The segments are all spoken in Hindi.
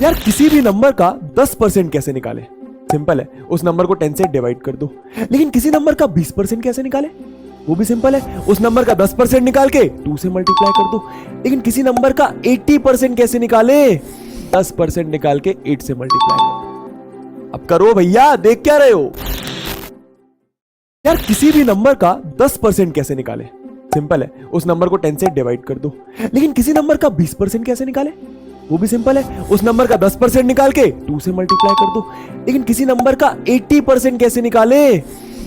यार किसी भी नंबर का 10% कैसे निकाले? सिंपल है, उस नंबर को 10 से डिवाइड कर दो। लेकिन किसी नंबर का 20% कैसे निकाले? वो भी सिंपल है, उस नंबर का 10% निकाल के 2 से मल्टीप्लाई कर दो। लेकिन किसी नंबर का 80% कैसे निकाले? 10% निकाल के 8 से मल्टीप्लाई कर दो। अब करो भैया, देख क्या रहे हो? यार किसी भी नंबर का 10% कैसे निकाले? सिंपल है, उस नंबर को 10 से डिवाइड कर दो। लेकिन किसी नंबर का 20% कैसे निकाले? वो भी सिंपल है, उस नंबर का 10% निकाल के 2 से मल्टीप्लाई कर दो। लेकिन किसी नंबर का 80% कैसे निकाले?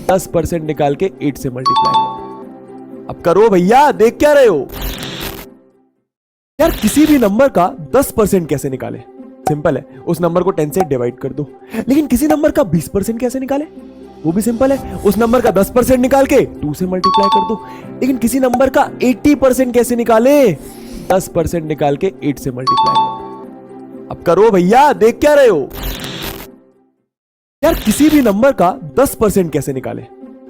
10% निकाल के 8 से मल्टीप्लाई कर दो। अब करो भैया, देख क्या रहे हो? यार किसी भी नंबर का 10% कैसे निकाले? सिंपल है, उस नंबर को 10 से डिवाइड कर दो। लेकिन किसी नंबर का 20% कैसे निकाले? वो भी सिंपल है, उस नंबर का 10% निकाल के 2 से मल्टीप्लाई कर दो। लेकिन किसी नंबर का 80% कैसे निकाले? 10% निकाल के 8 से मल्टीप्लाई कर दो। अब करो भैया, देख क्या रहे हो? यार किसी भी नंबर का 10% कैसे निकाले?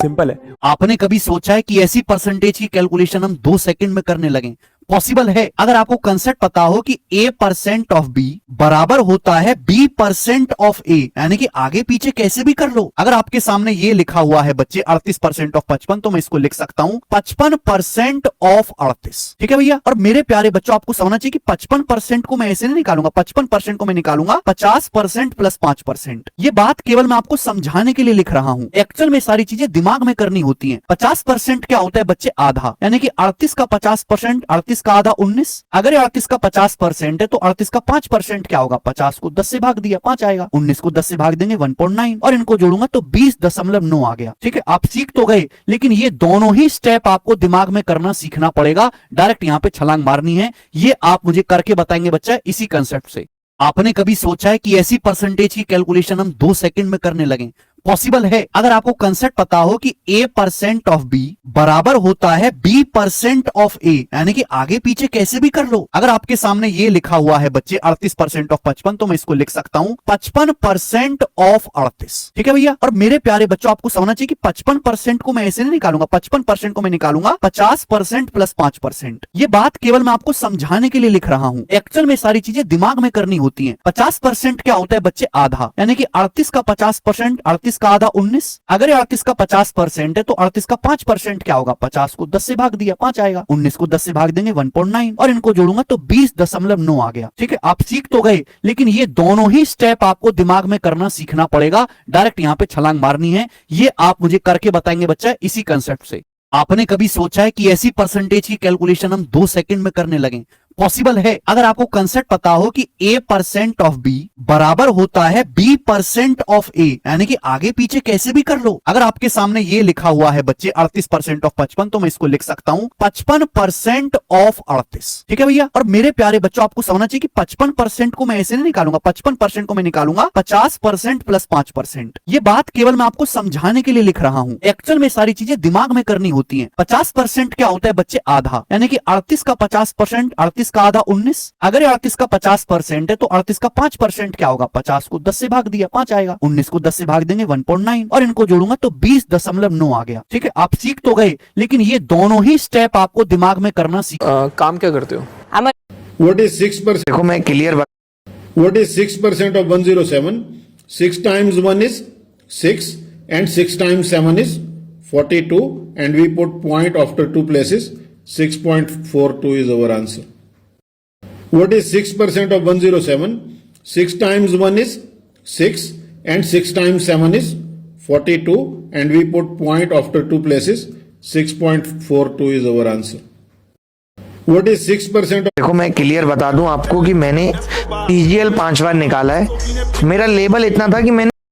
सिंपल है। आपने कभी सोचा है कि ऐसी परसेंटेज की कैलकुलेशन हम 2 सेकंड में करने लगे? पॉसिबल है अगर आपको कंसेप्ट पता हो कि A% ऑफ B बराबर होता है B% ऑफ A, यानी कि आगे पीछे कैसे भी कर लो। अगर आपके सामने ये लिखा हुआ है बच्चे 38% ऑफ 55, तो मैं इसको लिख सकता हूं 55% ऑफ 38। ठीक है भैया। और मेरे प्यारे बच्चों, आपको समझना चाहिए कि 55% को मैं ऐसे नहीं निकालूंगा, 55% को मैं निकालूंगा 50% प्लस 5%। ये बात केवल मैं आपको समझाने के लिए लिख रहा हूं, एक्चुअल में सारी चीजें दिमाग में करनी होती है। 50% क्या होता है बच्चे? आधा, यानी कि 38 का 50%, 38 का आधा 19। अगर 38 का 50% है तो 38 का 5% क्या होगा? 50 को 10 से भाग दिया, 5 आएगा। 19 को 10 से भाग देंगे 1.9, और इनको जोड़ूंगा तो 20.9 आ गया। ठीक है, आप सीख तो गए, लेकिन ये दोनों ही स्टेप आपको दिमाग में करना सीखना पड़ेगा। डायरेक्ट यहां पे छलांग मारनी है, ये आप मुझे करके बताएंगे बच्चा इसी कंसेप्ट से। आपने कभी सोचा है कि ऐसी परसेंटेज की कैलकुलेशन हम 2 सेकंड में करने लगे? पॉसिबल है अगर आपको कंसेप्ट पता हो कि A% ऑफ B बराबर होता है B% ऑफ A, यानी कि आगे पीछे कैसे भी कर लो। अगर आपके सामने ये लिखा हुआ है बच्चे 38% ऑफ 55, तो मैं इसको लिख सकता हूं 55% ऑफ 38। ठीक है भैया। और मेरे प्यारे बच्चों, आपको समझना चाहिए कि 55% को मैं ऐसे नहीं निकालूंगा, 55% को मैं निकालूंगा 50% प्लस 5%। ये बात केवल मैं आपको समझाने के लिए लिख रहा हूं, एक्चुअल में सारी चीजें दिमाग में करनी होती है। 50% क्या होता है बच्चे? आधा, यानी कि 38 का 50%, 38 का आधा 19। अगर 38 का 50% है तो 38 का 5% क्या होगा? 50 को 10 से भाग दिया, 5 आएगा। 19 को 10 से भाग देंगे 1.9, और इनको जोड़ूंगा तो 20.9 आ गया। ठीक है, आप सीख तो गए, लेकिन ये दोनों ही स्टेप आपको दिमाग में करना सीखना पड़ेगा। डायरेक्ट यहां पे छलांग मारनी है, ये आप मुझे करके बताएंगे बच्चा इसी कंसेप्ट से। आपने कभी सोचा है कि ऐसी परसेंटेज की कैलकुलेशन हम 2 सेकंड में करने लगे? पॉसिबल है अगर आपको कंसेप्ट पता हो कि A% ऑफ B बराबर होता है B% ऑफ A, यानी कि आगे पीछे कैसे भी कर लो। अगर आपके सामने ये लिखा हुआ है बच्चे 38% ऑफ 55, तो मैं इसको लिख सकता हूं 55% ऑफ 38। ठीक है भैया। और मेरे प्यारे बच्चों, आपको समझना चाहिए कि 55% को मैं ऐसे नहीं निकालूंगा, 55% को मैं निकालूंगा 50% प्लस 5%। ये बात केवल मैं आपको समझाने के लिए लिख रहा हूं, एक्चुअल में सारी चीजें दिमाग में करनी होती है। 50% क्या होता है बच्चे? आधा, यानी कि 38 का 50%, 38 का आधा 19। अगर 38 का 50% है तो 38 का 5% क्या होगा? 50 को 10 से भाग दिया, 5 आएगा। 19 को 10 से भाग देंगे 1.9, और इनको जोड़ूंगा तो 20.9 आ गया। ठीक है, आप सीख तो गए, लेकिन ये दोनों ही स्टेप आपको दिमाग में करना काम क्या करते हो? What is 6%? देखो मैं clear What is 6% of 107? 6 times 1 is 6 and 6 times 7 is 42, and we put point after 2 places. 6.42 is our answer. What is 6% of 107? 6 times 1 is 6 and 6 times 7 is 42, and we put point after 2 places. 6.42 is our answer. What is 6% of... देखो मैं क्लियर बता दूं आपको कि मैंने TGL 5 बार निकाला है। मेरा लेवल इतना था कि मैंने